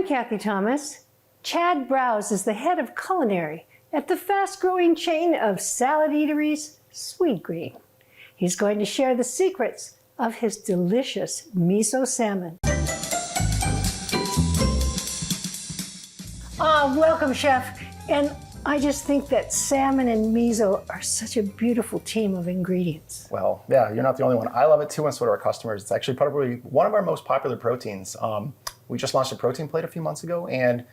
I'm Cathy Thomas. Chad Brauze is the head of Culinary at the fast-growing chain of salad eateries, Sweetgreen. He's going to share the secrets of his delicious miso salmon. Welcome, Chef. And I just think that salmon and miso are such a beautiful team of ingredients. Well, yeah, you're not the only one. I love it too, and so do our customers. It's actually probably one of our most popular proteins. We just launched a protein plate a few months ago, and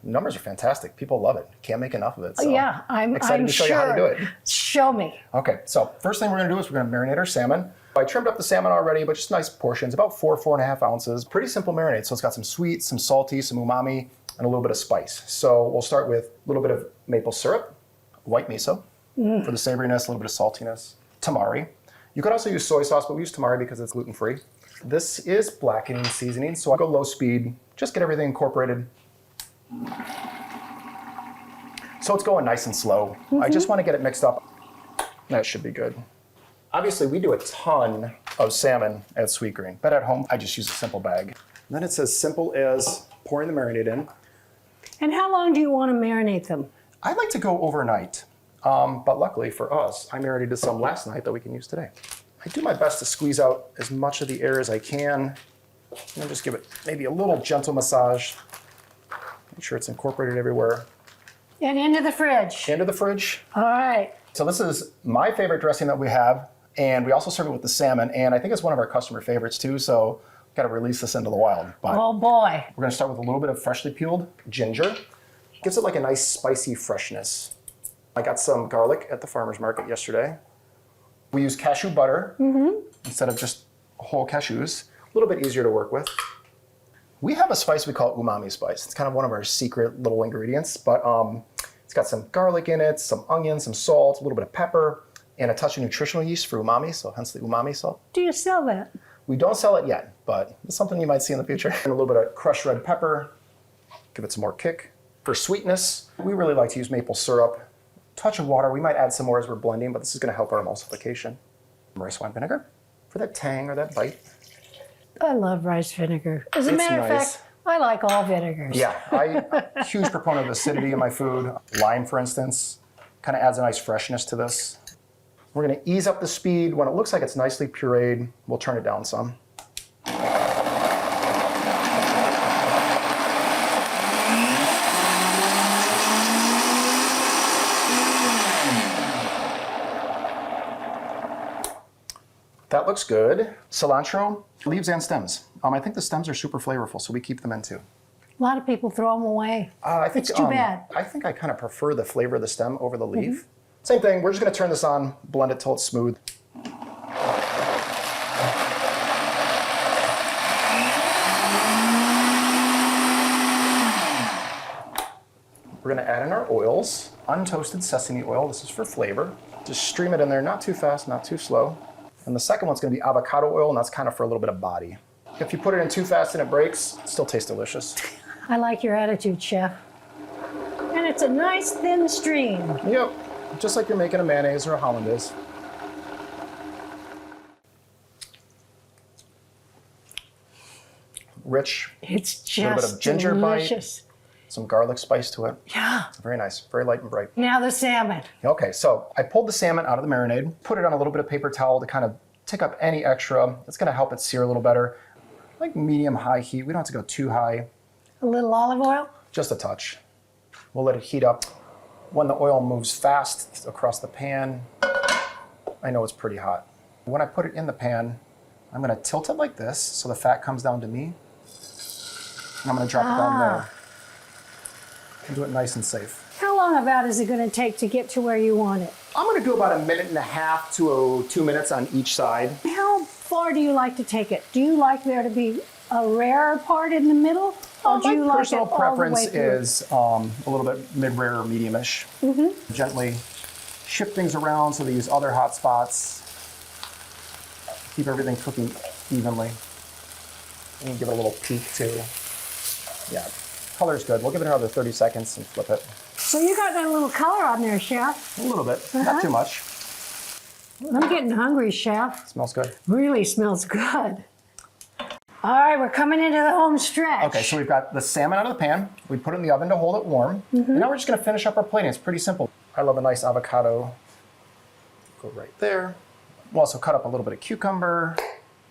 numbers are fantastic. People love it. Can't make enough of it. So Yeah, I'm excited to show you how to do it. Show me. Okay, so first thing we're gonna do is we're gonna marinate our salmon. I trimmed up the salmon already, but just nice portions, about 4.5 ounces. Pretty simple marinade. So it's got some sweet, some salty, some umami, and a little bit of spice. So we'll start with a little bit of maple syrup, white miso for the savoriness, a little bit of saltiness, tamari. You could also use soy sauce, but we use tamari because it's gluten-free. This is blackening seasoning, so I'll go low speed, just get everything incorporated. So it's going nice and slow. I just want to get it mixed up. That should be good. Obviously, we do a ton of salmon at Sweetgreen, but at home, I just use a simple bag. And then it's as simple as pouring the marinade in. And how long do you want to marinate them? I like to go overnight, but luckily for us, I marinated some last night that we can use today. I do my best to squeeze out as much of the air as I can, and then just give it maybe a little gentle massage. Make sure it's incorporated everywhere. And into the fridge. Into the fridge. All right. So this is my favorite dressing that we have, and we also serve it with the salmon, and I think it's one of our customer favorites too, so got to release this into the wild. But oh boy. we're going to start with a little bit of freshly peeled ginger. Gives it like a nice spicy freshness. I got some garlic at the farmer's market yesterday. We use cashew butter instead of just whole cashews. A little bit easier to work with. We have a spice we call umami spice. It's kind of one of our secret little ingredients, but it's got some garlic in it, some onion, some salt, a little bit of pepper, and a touch of nutritional yeast for umami, so hence the umami salt. Do you sell that? We don't sell it yet, but it's something you might see in the future. And a little bit of crushed red pepper, give it some more kick. For sweetness, we really like to use maple syrup. Touch of water, we might add some more as we're blending, but this is gonna help our emulsification. Rice wine vinegar for that tang or that bite. I love rice vinegar. As a matter of fact, I like all vinegars. Yeah, I'm a huge proponent of acidity in my food. Lime, for instance, kind of adds a nice freshness to this. We're gonna ease up the speed. When it looks like it's nicely pureed, we'll turn it down some. That looks good. Cilantro, leaves and stems. I think the stems are super flavorful, so we keep them in too. A lot of people throw them away. I think, it's too bad. I think I kind of prefer the flavor of the stem over the leaf. Same thing, we're just gonna turn this on, blend it till it's smooth. We're gonna add in our oils. Untoasted sesame oil, this is for flavor. Just stream it in there, not too fast, not too slow. And the second one's gonna be avocado oil, and that's kind of for a little bit of body. If you put it in too fast and it breaks, it still tastes delicious. I like your attitude, Chef. And it's a nice thin stream. Yep, just like you're making a mayonnaise or a hollandaise. Rich. It's just a little bit of ginger delicious. Bite, some garlic spice to it. Yeah. Very nice, very light and bright. Now the salmon. Okay, so I pulled the salmon out of the marinade, put it on a little bit of paper towel to kind of take up any extra. It's gonna help it sear a little better. Like medium-high heat, we don't have to go too high. A little olive oil? Just a touch. We'll let it heat up. When the oil moves fast across the pan, I know it's pretty hot. When I put it in the pan, I'm gonna tilt it like this so the fat comes down to me. And I'm gonna drop it down there. And do it nice and safe. How long about is it going to take to get to where you want it? I'm going to do about 1.5 minutes to 2 minutes on each side. How far do you like to take it? Do you like there to be a rarer part in the middle? Or do you my like personal it all preference the way through? is a little bit mid-rare or medium-ish. Gently shift things around so they use other hot spots. Keep everything cooking evenly. And give it a little peek too. Yeah. Color's good. We'll give it another 30 seconds and flip it. So you got that little color on there, Chef. A little bit, not too much. I'm getting hungry, Chef. Smells good. Really smells good. All right, we're coming into the home stretch. Okay, so we've got the salmon out of the pan. We put it in the oven to hold it warm. And now we're just gonna finish up our plating. It's pretty simple. I love a nice avocado. Go right there. We'll also cut up a little bit of cucumber.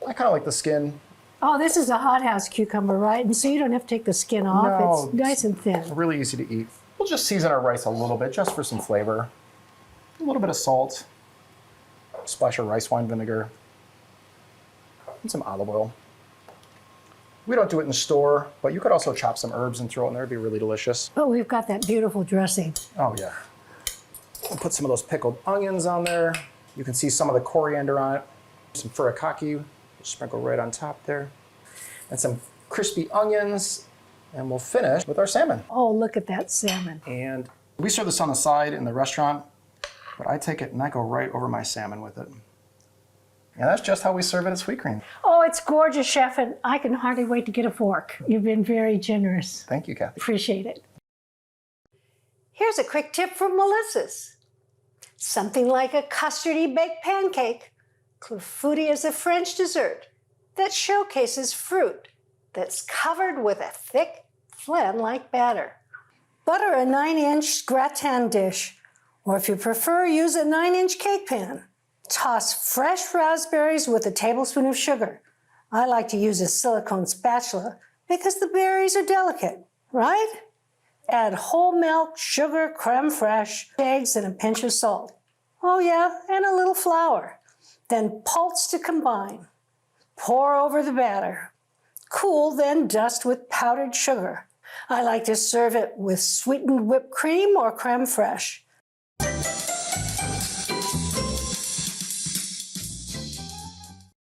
I kind of like the skin. Oh, this is a hothouse cucumber, right? And so you don't have to take the skin off. No, it's nice and thin. Really easy to eat. We'll just season our rice a little bit just for some flavor. A little bit of salt, splash of rice wine vinegar, and some olive oil. We don't do it in the store, but you could also chop some herbs and throw it in there. It'd be really delicious. Oh, we've got that beautiful dressing. Oh yeah. We'll put some of those pickled onions on there. You can see some of the coriander on it. Some furikake, sprinkle right on top there. And some crispy onions. And we'll finish with our salmon. Oh, look at that salmon. And we serve this on the side in the restaurant, but I take it and I go right over my salmon with it. And that's just how we serve it at Sweetgreen. Oh, it's gorgeous, Chef, and I can hardly wait to get a fork. You've been very generous. Thank you, Cathy. Appreciate it. Here's a quick tip from Melissa's. Something like a custardy baked pancake. Clafouti is a French dessert that showcases fruit that's covered with a thick, flan-like batter. Butter a 9-inch gratin dish, or if you prefer, use a 9-inch cake pan. Toss fresh raspberries with a tablespoon of sugar. I like to use a silicone spatula because the berries are delicate, right? Add whole milk, sugar, creme fraiche, eggs, and a pinch of salt. Oh yeah, and a little flour. Then pulse to combine. Pour over the batter. Cool, then dust with powdered sugar. I like to serve it with sweetened whipped cream or creme fraiche.